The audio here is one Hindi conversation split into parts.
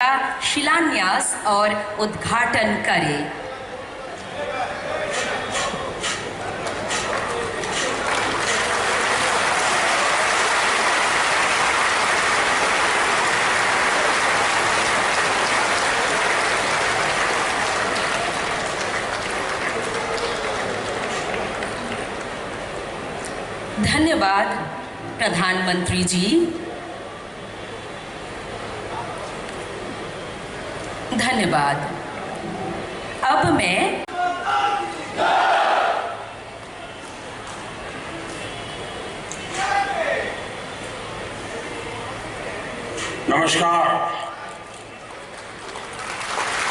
का शिलान्यास और उद्घाटन करें। धन्यवाद प्रधानमंत्री जी। धन्यवाद। अब मैं नमस्कार।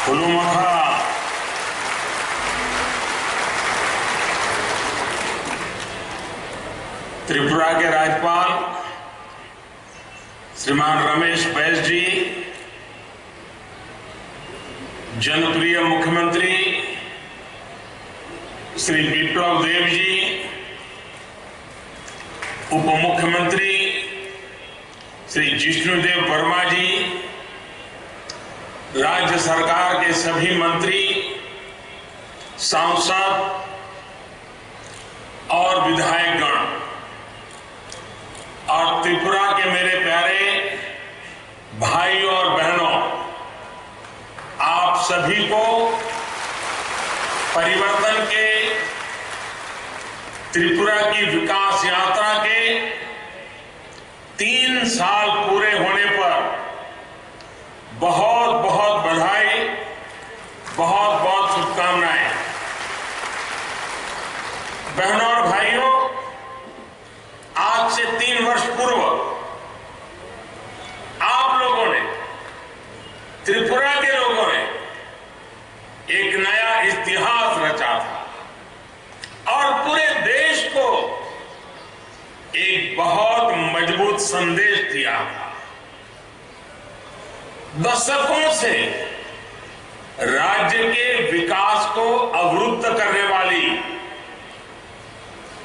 खुलुमखा। त्रिपुरा के राज्यपाल श्रीमान रमेश बैस जी, जनप्रिय मुख्यमंत्री श्री विप्लव देव जी, उप मुख्यमंत्री श्री जिष्णुदेव वर्मा जी, राज्य सरकार के सभी मंत्री, सांसद और विधायकगण और त्रिपुरा के मेरे प्यारे भाइयों और बहनों, आप सभी को परिवर्तन के त्रिपुरा की विकास यात्रा के 3 साल पूरे होने पर बहुत बहुत बधाई, बहुत बहुत शुभकामनाएं। बहनों और भाइयों, आज से 3 वर्ष पूर्व आप लोगों ने, त्रिपुरा के लोगों ने एक नया इतिहास रचा था और पूरे देश को एक बहुत मजबूत संदेश दिया था। दशकों से राज्य के विकास को अवरुद्ध करने वाली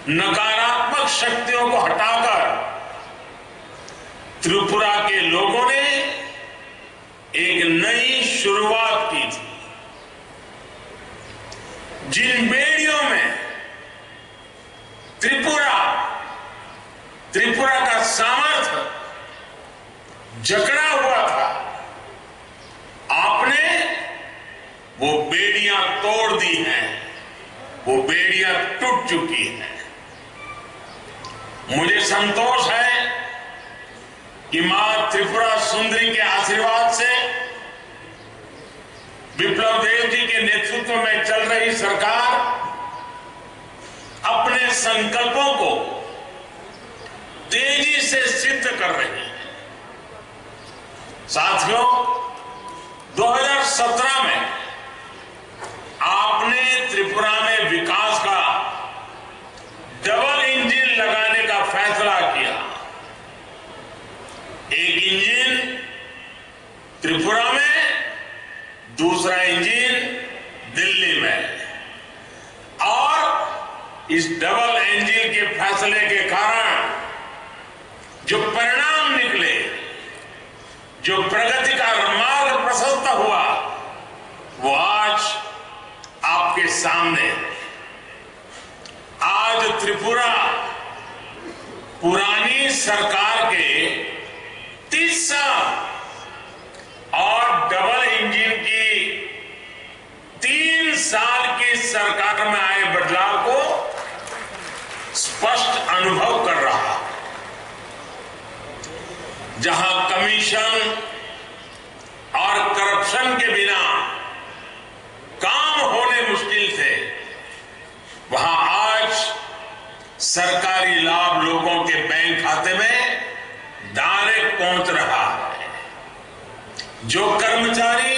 नकारात्मक शक्तियों को हटाकर त्रिपुरा के लोगों ने एक नई शुरुआत की थी। जिन बेड़ियों में त्रिपुरा का सामर्थ्य जकड़ा हुआ था, आपने वो बेड़ियां तोड़ दी हैं, वो बेड़ियां टूट चुकी हैं। मुझे संतोष है कि मां त्रिपुरा सुंदरी के आशीर्वाद से विप्लव देव जी के नेतृत्व में चल रही सरकार अपने संकल्पों को तेजी से सिद्ध कर रही है। साथियों, 2017 में आपने त्रिपुरा में विकास का डबल इंजन लगाने का फैसला किया। एक इंजन त्रिपुरा में, दूसरा इंजन दिल्ली में। और इस डबल इंजन के फैसले के कारण जो परिणाम निकले, जो प्रगति का मार्ग प्रशस्त हुआ, वो आज आपके सामने है। आज त्रिपुरा पुरानी सरकार के 30 साल और डबल इंजन की 3 साल की सरकार में आए बदलाव को स्पष्ट अनुभव कर रहा है। जहां कमीशन और करप्शन के बिना काम होने मुश्किल थे, वहां आज सरकारी लाभ लोगों के बैंक खाते में डायरेक्ट पहुंच रहा है। जो कर्मचारी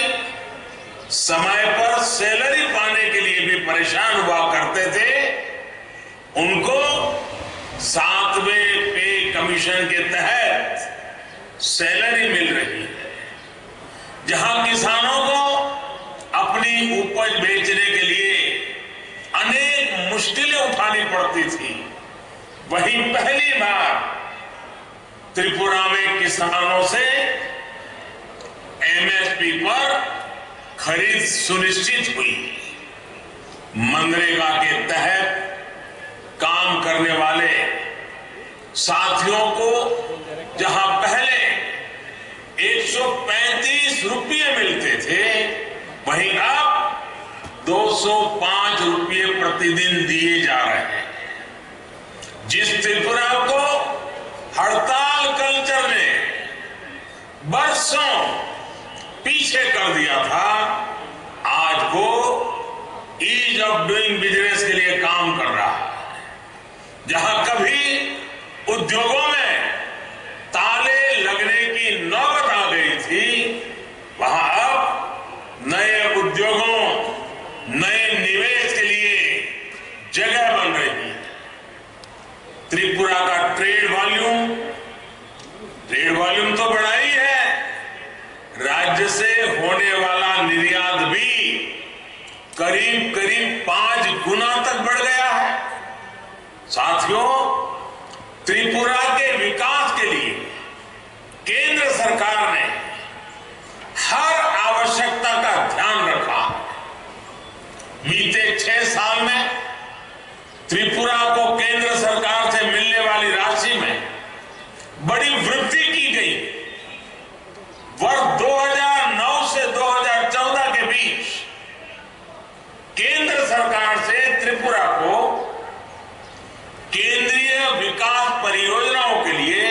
समय पर सैलरी पाने के लिए भी परेशान हुआ करते थे, उनको 7वें पे कमीशन के तहत सैलरी मिल रही है। जहां किसानों को अपनी उपज बेचने के लिए अनेक मुश्किलें उठानी पड़ती थी, वहीं पहली बार त्रिपुरा में किसानों से एमएसपी पर खरीद सुनिश्चित हुई। मनरेगा के तहत काम करने वाले साथियों को जहां पहले 135 रुपये मिलते थे, वहीं अब 205 रुपये प्रतिदिन दिए जा रहे हैं। जिस त्रिपुरा को हड़ताल कल्चर ने बरसों पीछे कर दिया था, आज वो ईज ऑफ डूइंग बिजनेस के लिए काम कर रहा है। जहां कभी उद्योगों में ताले लगने की नौबत आ गई थी, वहां अब नए उद्योगों, नए निवेश के लिए जगह बन रही है। त्रिपुरा का ट्रेड वॉल्यूम तो बढ़ा ही है, राज्य से होने वाला निर्यात भी करीब 5 गुना तक बढ़ गया है। साथियों, त्रिपुरा के विकास के लिए केंद्र सरकार ने हर आवश्यकता का ध्यान रखा। बीते 6 साल में त्रिपुरा को केंद्र सरकार से मिलने वाली राशि में बड़ी वृद्धि की गई। वर्ष 2009 से 2014 के बीच केंद्र सरकार से त्रिपुरा को केंद्रीय विकास परियोजनाओं के लिए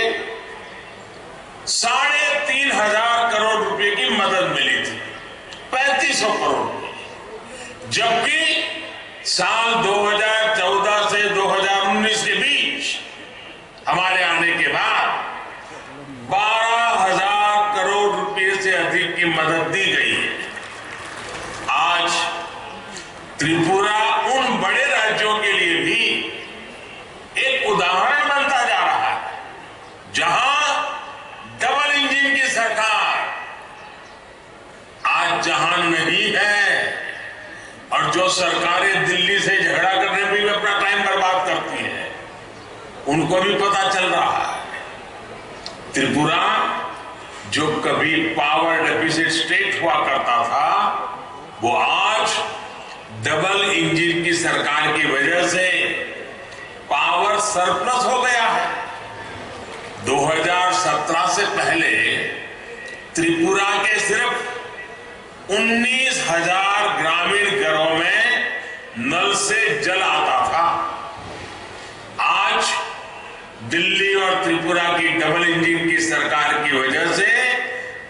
3,500 करोड़ रुपए की मदद मिली थी, 3500 करोड़ रुपए। जबकि साल 2014 से 2019 के बीच हमारे आने के बाद 12,000 करोड़ रुपए से अधिक की मदद दी गई है। आज त्रिपुरा उन बड़े राज्यों के लिए भी एक उदाहरण बनता जा रहा है, जहां डबल इंजन की सरकार आज जहां नहीं है, और जो सरकारें दिल्ली से झगड़ा करने में भी अपना टाइम बर्बाद करती हैं, उनको भी पता चल रहा है त्रिपुरा जो कभी पावर डेफिसिट स्टेट हुआ करता था, वो आज डबल इंजन की सरकार की वजह से पावर सरप्लस हो गया है। 2017 से पहले त्रिपुरा के सिर्फ 19,000 ग्रामीण घरों में नल से जल आता था। आज दिल्ली और त्रिपुरा की डबल इंजन की सरकार की वजह से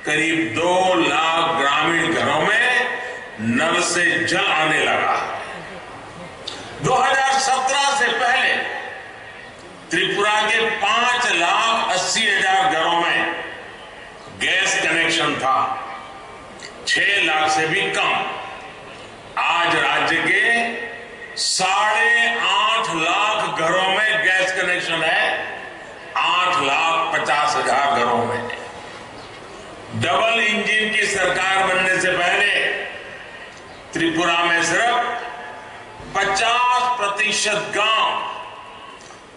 करीब 2 लाख ग्रामीण घरों में नल से जल आने लगा। 2017 से पहले त्रिपुरा के 5,80,000 घरों में गैस कनेक्शन था, 6 लाख से भी कम। आज राज्य के 8.5 लाख घरों में गैस कनेक्शन है, 8,50,000 घरों में। डबल इंजन की सरकार बनने से पहले त्रिपुरा में सिर्फ 50% गांव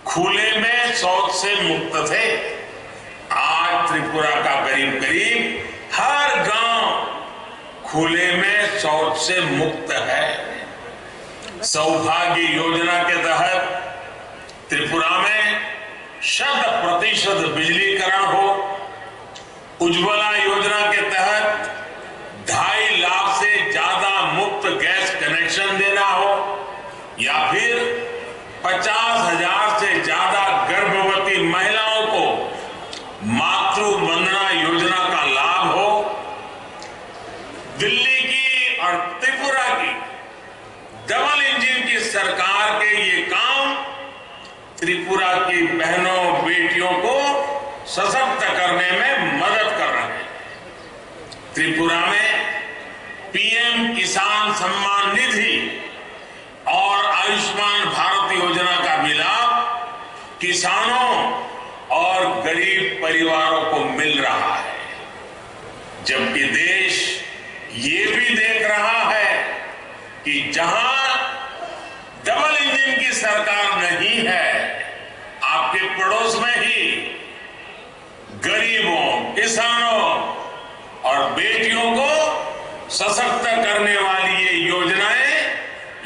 खुले में शौच से मुक्त थे। आज त्रिपुरा का करीब हर गांव खुले में शौच से मुक्त है। सौभाग्य योजना के तहत त्रिपुरा में 100% बिजलीकरण हो, उज्ज्वला योजना के तहत 2.5 लाख से ज्यादा मुफ्त गैस कनेक्शन देना हो, या फिर 50,000 से ज्यादा गर्भवती महिलाओं को मातृ वंदना योजना का लाभ हो। दिल्ली की और त्रिपुरा की डबल इंजन की सरकार के ये काम त्रिपुरा की बहनों बेटियों को सशक्त करने में मदद कर रहे हैं। त्रिपुरा में पीएम किसान सम्मान निधि और आयुष्मान भारत योजना का भी लाभ किसानों और गरीब परिवारों को मिल रहा है, जबकि देश ये भी देख रहा है कि जहां डबल इंजन की सरकार नहीं है, आपके पड़ोस में ही गरीबों, किसानों और बेटियों को सशक्त करने वाली ये योजनाएं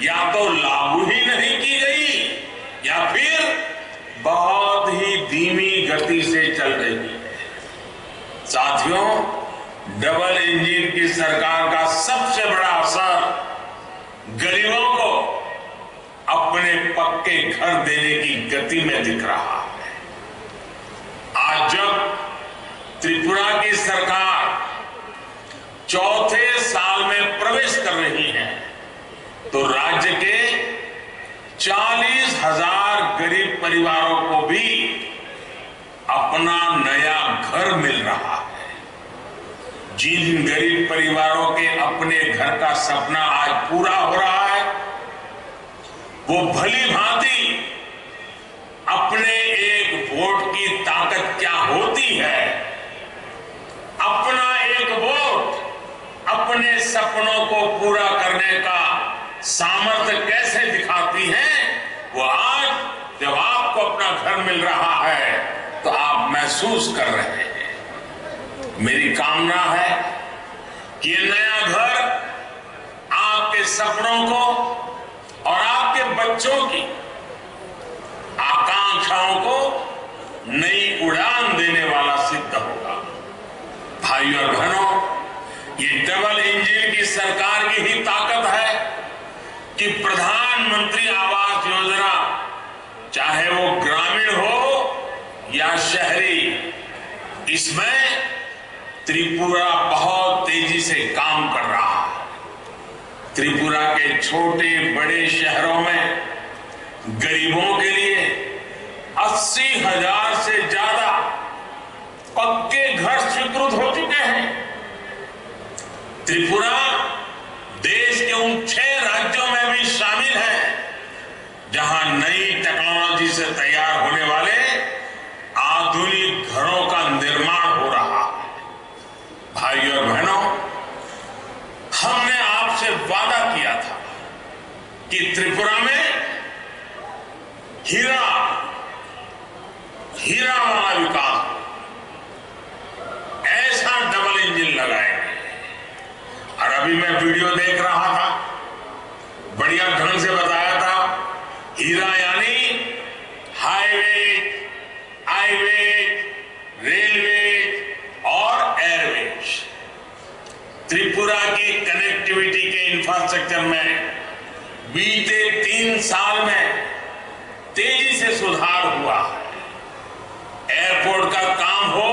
या तो लागू ही नहीं की गई या फिर बहुत ही धीमी गति से चल रही है। साथियों, डबल इंजन की सरकार का सबसे बड़ा असर गरीबों को अपने पक्के घर देने की गति में दिख रहा है। आज जब त्रिपुरा की सरकार चौथे साल में प्रवेश कर रही है तो राज्य के 40,000 गरीब परिवारों को भी अपना नया घर मिल रहा है। जिन गरीब परिवारों के अपने घर का सपना आज पूरा हो रहा है वो भली भांति अपने एक वोट की ताकत क्या होती है, अपना एक वोट अपने सपनों को पूरा करने का सामर्थ्य कैसे दिखाती है, वो आज जब आपको अपना घर मिल रहा है तो आप महसूस कर रहे हैं। मेरी कामना है कि ये नया घर आपके सपनों को और आपके बच्चों की आकांक्षाओं को नई उड़ान देने वाला सिद्ध होगा। भाइयों और बहनों, ये डबल इंजन की सरकार की ही ताकत है कि प्रधानमंत्री आवास योजना चाहे वो ग्रामीण हो या शहरी, इसमें त्रिपुरा बहुत तेजी से काम कर रहा है। त्रिपुरा के छोटे बड़े शहरों में गरीबों के लिए 80,000 से ज्यादा पक्के घर स्वीकृत हो चुके हैं। त्रिपुरा देश के उन 6 राज्यों में भी शामिल है जहां नई टेक्नोलॉजी से तैयार होने वाले आधुनिक घरों का निर्माण हो रहा है। भाइयों और बहनों, हमने आपसे वादा किया था कि त्रिपुरा में हीरा वाला विकास, ऐसा डबल इंजन लगाएंगे। और अभी मैं वीडियो देख रहा था, बढ़िया ढंग से बताया था, हीरा यानी हाईवे, रेलवे और एयरवेज। त्रिपुरा की कनेक्टिविटी के इंफ्रास्ट्रक्चर में बीते 3 साल में तेजी से सुधार हुआ है। एयरपोर्ट का काम हो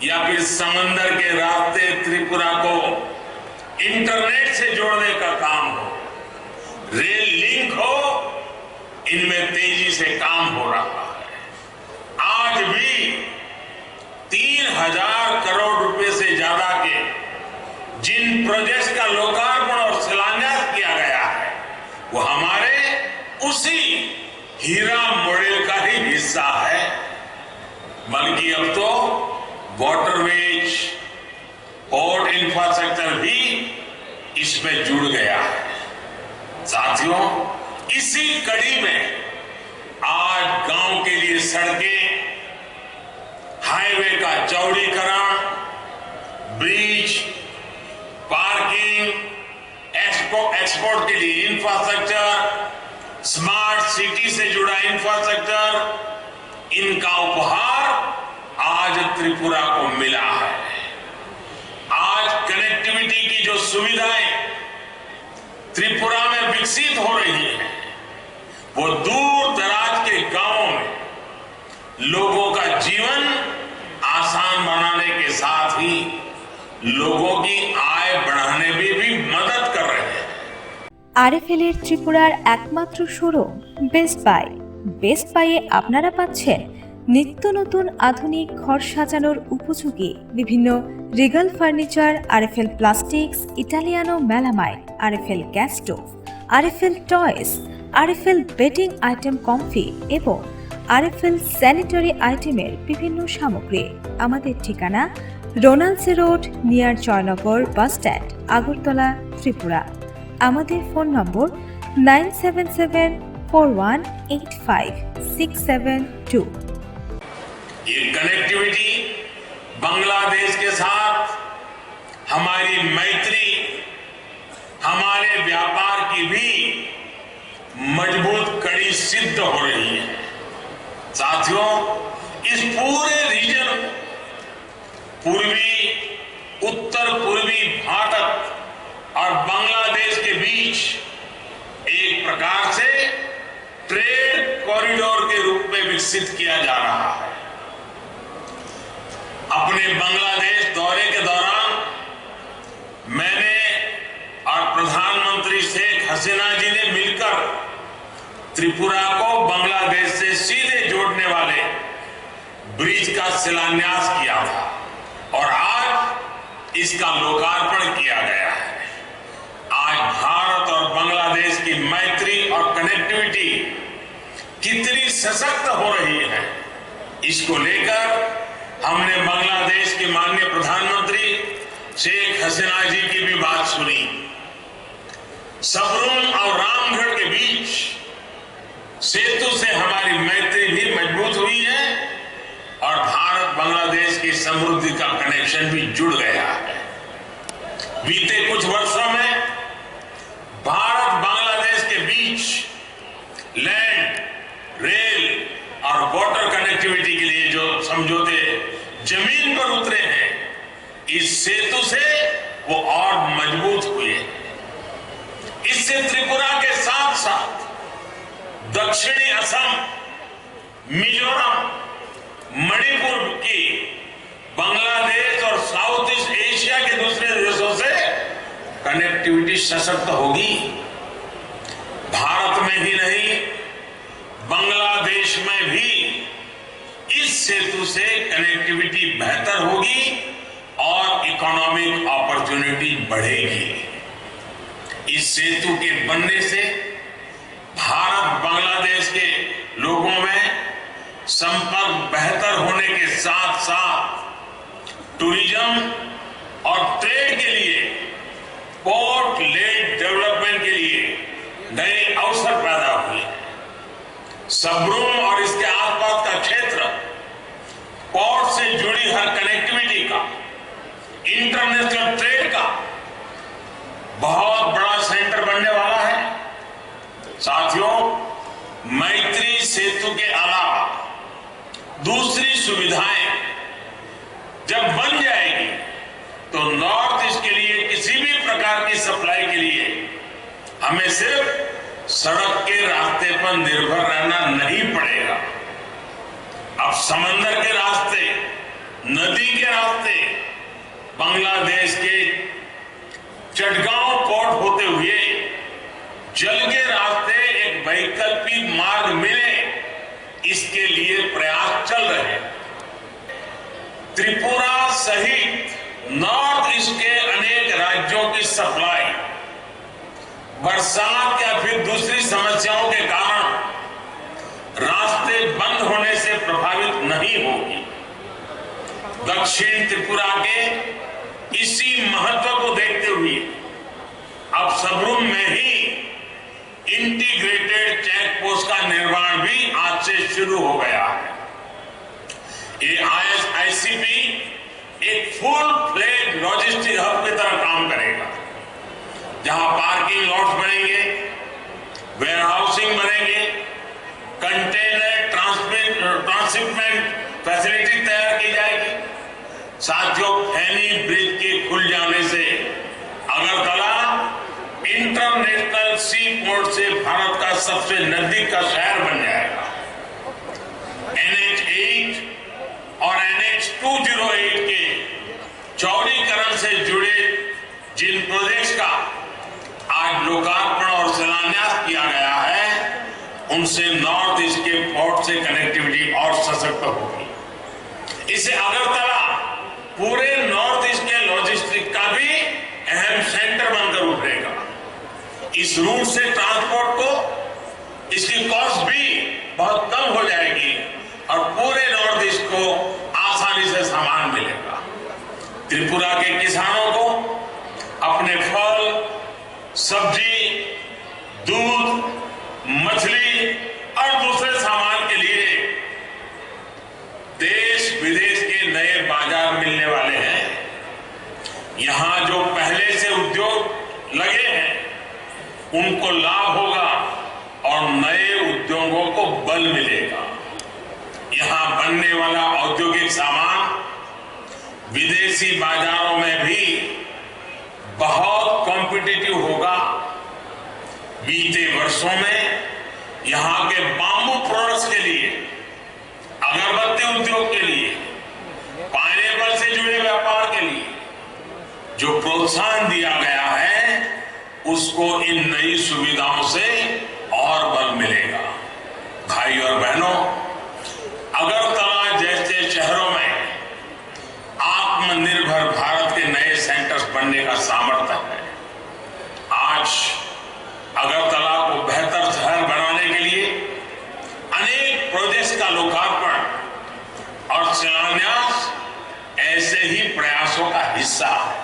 या फिर समंदर के रास्ते त्रिपुरा को इंटरनेट से जोड़ने का काम हो, रेल लिंक हो, इनमें तेजी से काम हो रहा है। आज भी 3,000 करोड़ रुपए से ज्यादा के जिन प्रोजेक्ट्स का लोकार्पण और शिलान्यास किया गया है वो हमारे उसी हीरा मॉडल का ही हिस्सा है। बल्कि अब तो वाटरवेज, पोर्ट इंफ्रास्ट्रक्चर भी इसमें जुड़ गया है। साथियों, इसी कड़ी में आज गांव के लिए सड़कें, हाईवे का चौड़ीकरण, ब्रिज, पार्किंग, एक्सपोर्ट के लिए इंफ्रास्ट्रक्चर, स्मार्ट सिटी से जुड़ा इंफ्रास्ट्रक्चर, इनका उपहार आज त्रिपुरा को मिला है। आज कनेक्टिविटी की जो सुविधाएं त्रिपुरा में विकसित हो रही हैं, वो दूर दराज के गांवों में लोगों का जीवन आसान बनाने के साथ ही लोगों की आय बढ़ाने में भी मदद कर रहे हैं। আরএফএল এর ত্রিপুরার একমাত্র শোরুম বেস্ট বাইয়ে আপনারা পাচ্ছেন নিত্য নতুন আধুনিক ঘর সাজানোর উপযোগী বিভিন্ন regal furniture, RFL plastics, Italiano melamine, RFL gas stove, RFL toys, RFL bedding item comfy এবং আরএফএল স্যানিটারি আইটেমের বিভিন্ন সামগ্রী। আমাদের ঠিকানা রোনালসে road, near Joynagar bus stand, Agartala, Tripura. আমাদের ফোন নম্বর 9774185672। ये कनेक्टिविटी बांग्लादेश के साथ हमारी मैत्री हमारे व्यापार की भी मजबूत कड़ी सिद्ध हो रही है। साथियों, इस पूरे रीजन पूर्वी उत्तर पूर्वी भारत और बांग्लादेश के बीच एक प्रकार से ट्रेड कॉरिडोर के रूप में विकसित किया जा रहा है। अपने बांग्लादेश दौरे के दौरान मैंने और प्रधानमंत्री शेख हसीना जी ने मिलकर त्रिपुरा को बांग्लादेश से सीधे जोड़ने वाले ब्रिज का शिलान्यास किया था और आज इसका लोकार्पण किया गया है। आज भारत और बांग्लादेश की मैत्री और कनेक्टिविटी कितनी सशक्त हो रही है, इसको लेकर हमने बांग्लादेश के माननीय प्रधानमंत्री शेख हसीना जी की भी बात सुनी। सबरूम और रामगढ़ के बीच सेतु से हमारी मैत्री भी मजबूत हुई है और भारत बांग्लादेश की समृद्धि का कनेक्शन भी जुड़ गया है। बीते कुछ वर्षों में भारत बांग्लादेश के बीच लैंड, रेल और वाटर कनेक्टिविटी के लिए जो समझौते जमीन पर उतरे हैं, इस सेतु से वो और मजबूत हुए। इससे त्रिपुरा के साथ साथ दक्षिणी असम, मिजोरम, मणिपुर की बांग्लादेश और साउथ ईस्ट एशिया के दूसरे देशों से कनेक्टिविटी सशक्त होगी। भारत में ही नहीं, बांग्लादेश में भी इस सेतु से कनेक्टिविटी बेहतर होगी और इकोनॉमिक अपॉर्चुनिटी बढ़ेगी। इस सेतु के बनने से भारत बांग्लादेश के लोगों में संपर्क बेहतर होने के साथ साथ टूरिज्म और ट्रेड के लिए, पोर्ट लेड डेवलपमेंट के लिए नए अवसर पैदा हुए। सबरूम और इसके आसपास का क्षेत्र पोर्ट से जुड़ी हर कनेक्टिविटी का, इंटरनेशनल ट्रेड का बहुत बड़ा सेंटर बनने वाला है। साथियों, मैत्री सेतु के अलावा दूसरी सुविधाएं जब बन जाएगी तो नॉर्थ ईस्ट के लिए किसी भी प्रकार की सप्लाई के लिए हमें सिर्फ सड़क के रास्ते पर निर्भर रहना नहीं पड़ेगा। अब समंदर के रास्ते, नदी के रास्ते, बांग्लादेश के चटगांव पोर्ट होते हुए जल के रास्ते एक वैकल्पिक मार्ग मिले, इसके लिए प्रयास चल रहे हैं। त्रिपुरा सहित नॉर्थ ईस्ट के अनेक राज्यों की सप्लाई बरसात या फिर दूसरी समस्याओं के कारण रास्ते बंद होने से प्रभावित नहीं होगी। दक्षिण त्रिपुरा के इसी महत्व को देखते हुए अब सबरूम में ही इंटीग्रेटेड चेक पोस्ट का निर्माण भी आज से शुरू हो गया है। ये आईसीपी एक फुल फ्लेज लॉजिस्टिक हब की तरह काम करेगा, जहां पार्किंग लॉट्स बनेंगे, वेयरहाउसिंग बनेंगे, कंटेनर ट्रांसशिपमेंट फैसिलिटी तैयार की जाएगी। साथियों, फैनी ब्रिज के खुल जाने से अगरतला इंटरनेशनल सी पोर्ट से भारत का सबसे नजदीक का शहर बन जाएगा। NH8 और NH 208 के चौड़ीकरण से जुड़े जिन प्रोजेक्ट्स का आज लोकार्पण और शिलान्यास किया गया है, उनसे नॉर्थ ईस्ट के पोर्ट से कनेक्टिविटी और सशक्त होगी। इससे अगरतला पूरे नॉर्थ ईस्ट के लॉजिस्टिक का भी अहम सेंटर बनकर उभरेगा। इस रूट से ट्रांसपोर्ट को, इसकी कॉस्ट भी बहुत कम हो जाएगी और पूरे नॉर्थ ईस्ट को आसानी से सामान मिलेगा। त्रिपुरा के किसानों को अपने फल, सब्जी, दूध, मछली और दूसरे सामान के लिए देश विदेश के नए बाजार मिलने वाले हैं। यहां जो उनको लाभ होगा और नए उद्योगों को बल मिलेगा। यहां बनने वाला औद्योगिक सामान विदेशी बाजारों में भी बहुत कॉम्पिटिटिव होगा। बीते वर्षों में यहां के बाम्बू प्रोडक्ट्स के लिए, अगरबत्ती उद्योग के लिए, पाइनएप्पल से जुड़े व्यापार के लिए जो प्रोत्साहन दिया गया है, उसको इन नई सुविधाओं से और बल मिलेगा। भाई और बहनों, अगरतला जैसे शहरों में आत्मनिर्भर भारत के नए सेंटर्स बनने का सामर्थ्य है। आज अगरतला को बेहतर शहर बनाने के लिए अनेक प्रोजेक्ट्स का लोकार्पण और शिलान्यास ऐसे ही प्रयासों का हिस्सा है।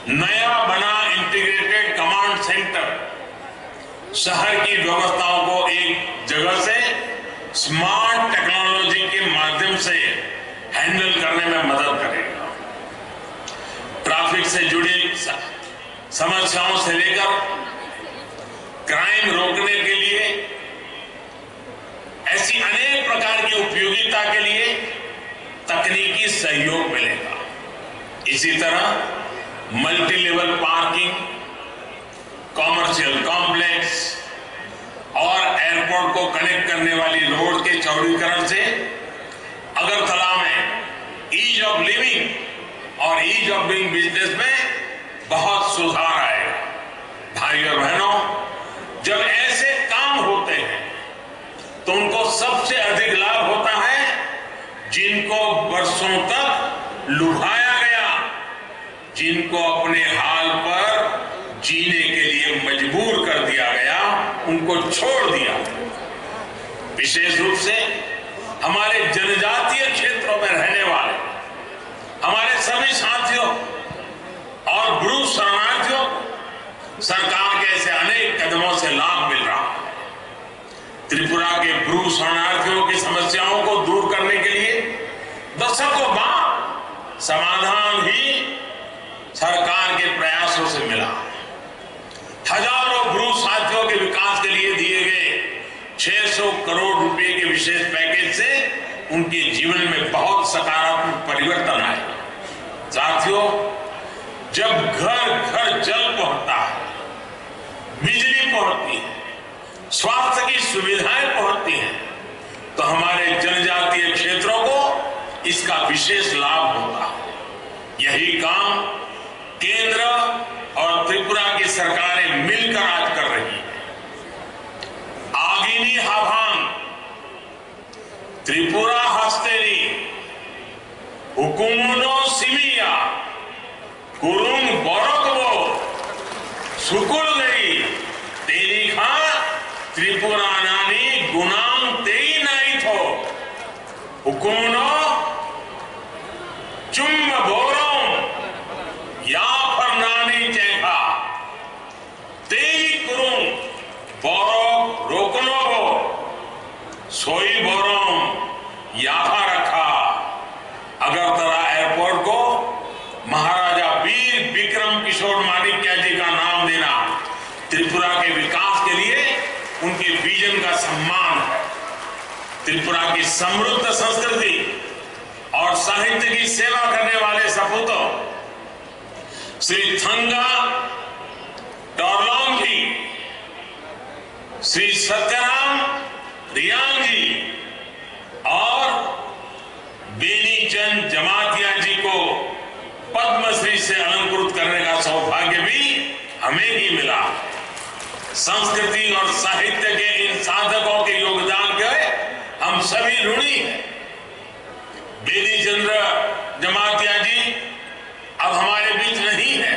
नया बना इंटीग्रेटेड कमांड सेंटर शहर की व्यवस्थाओं को एक जगह से स्मार्ट टेक्नोलॉजी के माध्यम से हैंडल करने में मदद करेगा। ट्रैफिक से जुड़ी समस्याओं से लेकर क्राइम रोकने के लिए, ऐसी अनेक प्रकार की उपयोगिता के लिए तकनीकी सहयोग मिलेगा। इसी तरह multi level parking, commercial complex और एयरपोर्ट को कनेक्ट करने वाली रोड के चौड़ीकरण से अगरतला में ईज ऑफ लिविंग और ईज ऑफ डूइंग बिजनेस में बहुत सुधार आएगा। भाई और बहनों, जब ऐसे काम होते हैं तो उनको सबसे अधिक लाभ होता है जिनको वर्षों तक लुभाया गया, जिनको अपने हाल पर जीने के लिए मजबूर कर दिया गया, उनको छोड़ दिया। विशेष रूप से हमारे जनजातीय क्षेत्रों में रहने वाले हमारे सभी साथियों और ब्रू शरणार्थियों सरकार के ऐसे अनेक कदमों से लाभ मिल रहा है। त्रिपुरा के ब्रू शरणार्थियों की समस्याओं को दूर करने के लिए दशकों बाद समाधान ही सरकार के प्रयासों से मिला। हजारों ब्रू साथियों के विकास के लिए दिए गए 600 करोड़ रुपए के विशेष पैकेज से उनके जीवन में बहुत सकारात्मक परिवर्तन आया। साथियों, जब घर घर जल पहुंचता है, बिजली पहुंचती है, स्वास्थ्य की सुविधाएं पहुंचती हैं, तो हमारे जनजातीय क्षेत्रों को इसका विशेष लाभ होता है। यही काम केंद्र और त्रिपुरा की सरकारें मिलकर आज कर रही हैं। आगिनी हाभांग, त्रिपुरा हस्तेरी, हुकुमुनो सिमिया, कुरुंग बोरकवो, सुकुल गई, तेरी खा त्रिपुरा नानी गुनाम तेई नहीं थो, हुकुमुनो चुम्ब बोरों या पर नानी चेखा, तेई कुरुंग बोरो रोकनो सोई बोरों याफा रखा। अगरतला एयरपोर्ट को महाराजा वीर विक्रम किशोर माणिक्य जी का नाम देना त्रिपुरा के विकास के लिए उनके विजन का सम्मान है। त्रिपुरा की समृद्ध संस्कृति और साहित्य की सेवा करने वाले सपूतों श्री थंगा डोरलोंग जी, श्री सत्यराम रियांग जी और बेनीचंद जमातिया जी को पद्मश्री से अलंकृत करने का सौभाग्य भी हमें ही मिला। संस्कृति और साहित्य के इन साधकों के योगदान के हम सभी ऋणी हैं। बेनीचंद्र जमातिया जी अब हमारे बीच नहीं है,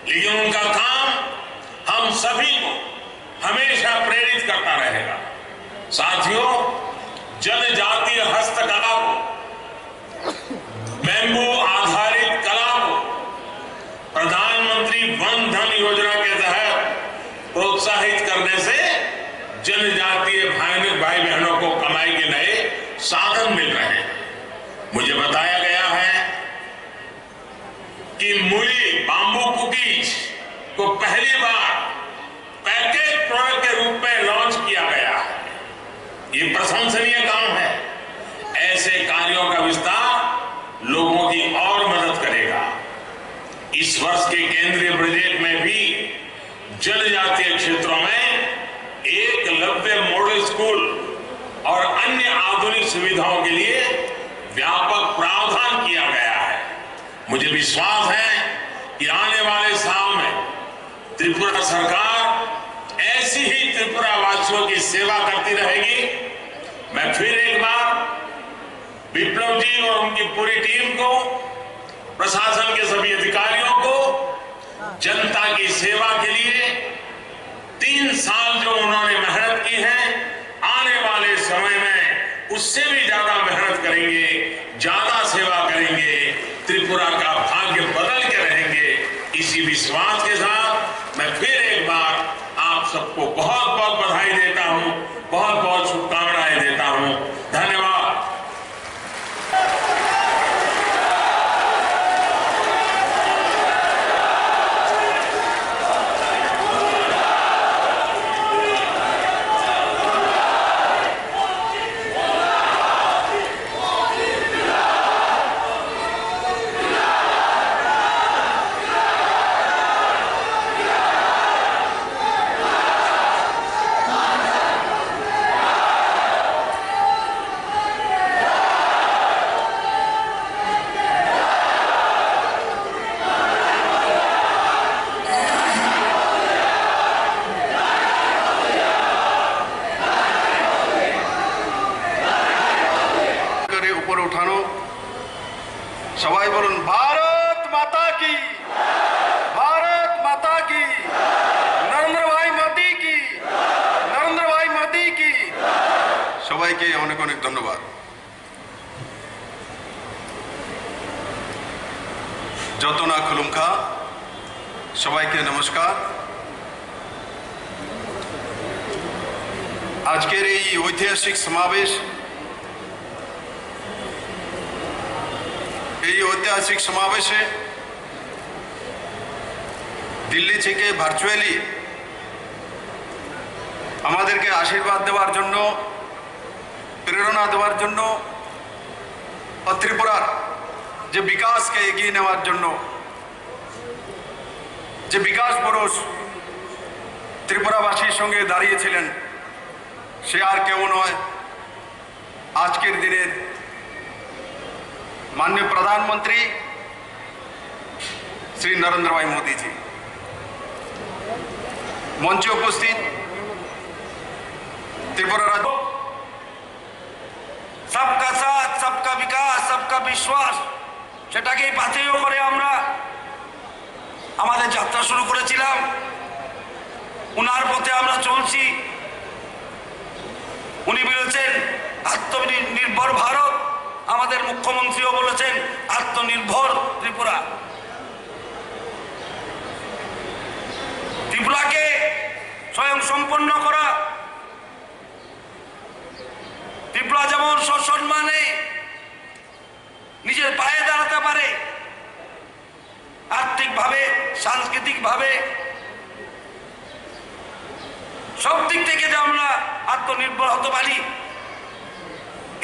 लेकिन उनका काम हम सभी को हमेशा प्रेरित करता रहेगा। साथियों, जनजातीय हस्तकला को, बैम्बू आधारित कला को प्रधानमंत्री वन धन योजना के तहत प्रोत्साहित करने से जनजातीय भाई बहनों को कमाई के नए साधन मिल रहे हैं। मुझे बताया गया है कि मुई बाम्बू कुकीज को पहली बार पैकेज प्रोडक्ट के रूप में लॉन्च किया गया है। ये प्रशंसनीय काम है। ऐसे कार्यों का विस्तार लोगों की और मदद करेगा। इस वर्ष के केंद्रीय बजट में भी जनजातीय क्षेत्रों में एकलव्य मॉडल स्कूल और अन्य आधुनिक सुविधाओं के लिए व्यापक प्रावधान किया गया है। मुझे विश्वास है कि आने वाले साल में त्रिपुरा सरकार ऐसी ही त्रिपुरा वासियों की सेवा करती रहेगी। मैं फिर एक बार विप्लव जी और उनकी पूरी टीम को, प्रशासन के सभी अधिकारियों को जनता की सेवा के लिए 3 साल जो उन्होंने मेहनत की है, आने वाले समय में उससे भी ज्यादा मेहनत करेंगे, ज्यादा सेवा करेंगे, त्रिपुरा का भाग्य बदल के रहेंगे। इसी विश्वास के साथ मैं फिर एक बार आप सबको बहुत बहुत बधाई देता हूं, बहुत बहुत शुभकामनाएं देता हूं। धन्यवाद। উঠানো সবাই বলুন ভারত মাতা কি, ভারত মাতা কি, নরেন্দ্র ভাই মোদি কি, নরেন্দ্র ভাই মোদি কি। সবাইকে অনেক অনেক ধন্যবাদ। যত না খুলুমখা সবাইকে নমস্কার। আজকের এই ঐতিহাসিক সমাবেশ, এই ঐতিহাসিক সমাবেশে দিল্লি থেকে ভার্চুয়ালি আমাদেরকে আশীর্বাদ দেওয়ার জন্য, প্রেরণা দেওয়ার জন্য, ত্রিপুরার যে বিকাশকে এগিয়ে নেওয়ার জন্য যে বিকাশ পুরুষ ত্রিপুরাবাসীর সঙ্গে দাঁড়িয়েছিলেন, সে আর কেউ নয়, আজকের দিনের माननीय प्रधानमंत्री श्री नरेंद्र भाई मोदी जी। मंचे उपस्थित त्रिपुरा राज्य सबका साथ, सबका विकास, सबका विश्वास, সেটাকেই পাথেয় করে আমরা আমাদের যাত্রা শুরু করেছিলাম। উনার পথে আমরা চলছি। উনি বলেছেন আত্মনির্ভর ভারত, আমাদের মুখ্যমন্ত্রীও বলেছেন আত্মনির্ভর ত্রিপুরা। ত্রিপুরাকে স্বয়ং সম্পন্ন করা, ত্রিপুরা যেমন সসম্মানে নিজের পায়ে দাঁড়াতে পারে, আর্থিকভাবে, সাংস্কৃতিকভাবে, সব দিক থেকে যে আমরা আত্মনির্ভর হতে পারি,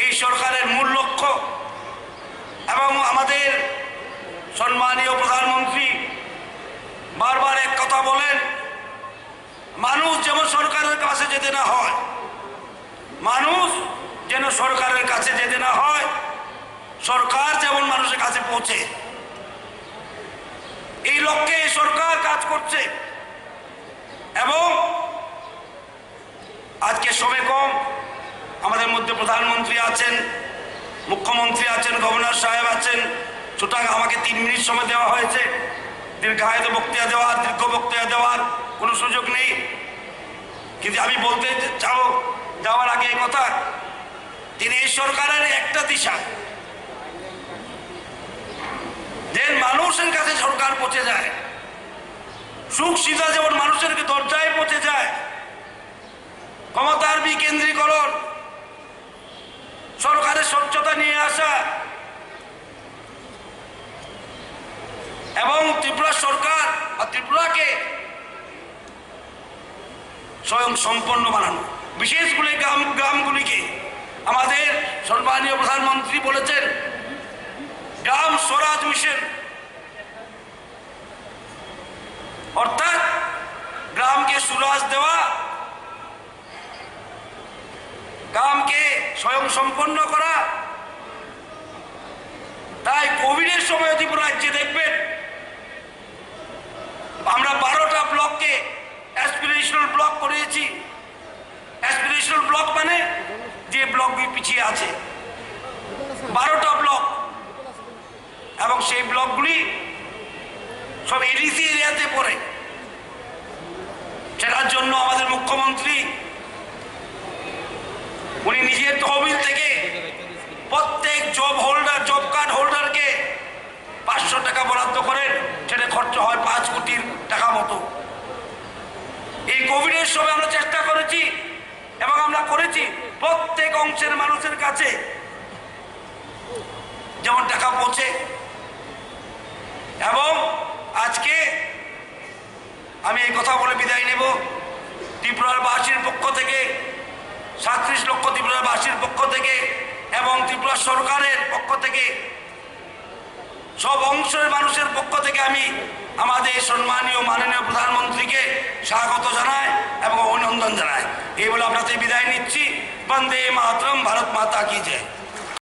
এই সরকারের মূল লক্ষ্য। এবং আমাদের সম্মানীয় প্রধানমন্ত্রী বারবার এক কথা বলেন, মানুষ যেমন সরকারের কাছে যেতে না হয়, মানুষ যেন সরকারের কাছে যেতে না হয়, সরকার যেমন মানুষের কাছে পৌঁছে, এই লক্ষ্যে এই সরকার কাজ করছে। এবং আজকে সময় কম, আমাদের মধ্যে প্রধানমন্ত্রী আছেন, মুখ্যমন্ত্রী আছেন, গভর্নর সাহেব আছেন, সুতরাং আমাকে 3 মিনিট সময় দেওয়া হয়েছে। দীর্ঘায়িত বক্তৃতা দেওয়ার, দীর্ঘ বক্তৃতা দেওয়ার কোনো সুযোগ নেই। কিন্তু আমি বলতে চাও যাওয়ার আগে এই কথা, তিনি এই সরকারের একটা দিশা, যে মানুষের কাছে সরকার পৌঁছে যায়, সুখ সুবিধা যেমন মানুষের দরজায় পৌঁছে যায়, ক্ষমতার বিকেন্দ্রীকরণ, সরকারের স্বচ্ছতা নিয়ে আসা, এবং ত্রিপুরা সরকার ত্রিপুরাকে স্বয়ং সম্পন্ন বানানো, বিশেষ করে গ্রামগুলিকে। আমাদের সম্মানীয় প্রধানমন্ত্রী বলেছেন গ্রাম স্বরাজ মিশন, অর্থাৎ গ্রামকে সুরাজ দেওয়া, গ্রামকে স্বয়ং সম্পন্ন করা। তাই কোভিডের সময় ত্রিপুরা রাজ্যে দেখবেন আমরা 12টা ব্লককে অ্যাসপিরেশনাল ব্লক করেছি। অ্যাসপিরেশনাল ব্লক মানে যে ব্লকগুলি পিছিয়ে আছে, 12টা ব্লক, এবং সেই ব্লকগুলি সব এডিসি এরিয়াতে পড়ে। সেটার জন্য আমাদের মুখ্যমন্ত্রী উনি নিজের তহবিল থেকে প্রত্যেক জব কার্ড হোল্ডারকে 500 টাকা বরাদ্দ করেন। সেটা খরচ হয় 5 কোটি টাকা মতো। এই কোভিডের সময় আমরা চেষ্টা করেছি এবং আমরা করেছি প্রত্যেক অংশের মানুষের কাছে যেমন টাকা পৌঁছে। এবং আজকে আমি এই কথা বলে বিদায় নেব, ত্রিপুরার বাসীর পক্ষ থেকে, 37 লক্ষ ত্রিপুরার বাসীর পক্ষ থেকে এবং ত্রিপুরা সরকারের পক্ষ থেকে, সব অংশের মানুষের পক্ষ থেকে আমি আমাদের সম্মানীয় মাননীয় প্রধানমন্ত্রীকে স্বাগত জানাই এবং অভিনন্দন জানাই। এই বলে আপনাদের বিদায় নিচ্ছি। বন্দে মাতরম, ভারত মাতা কি জয়।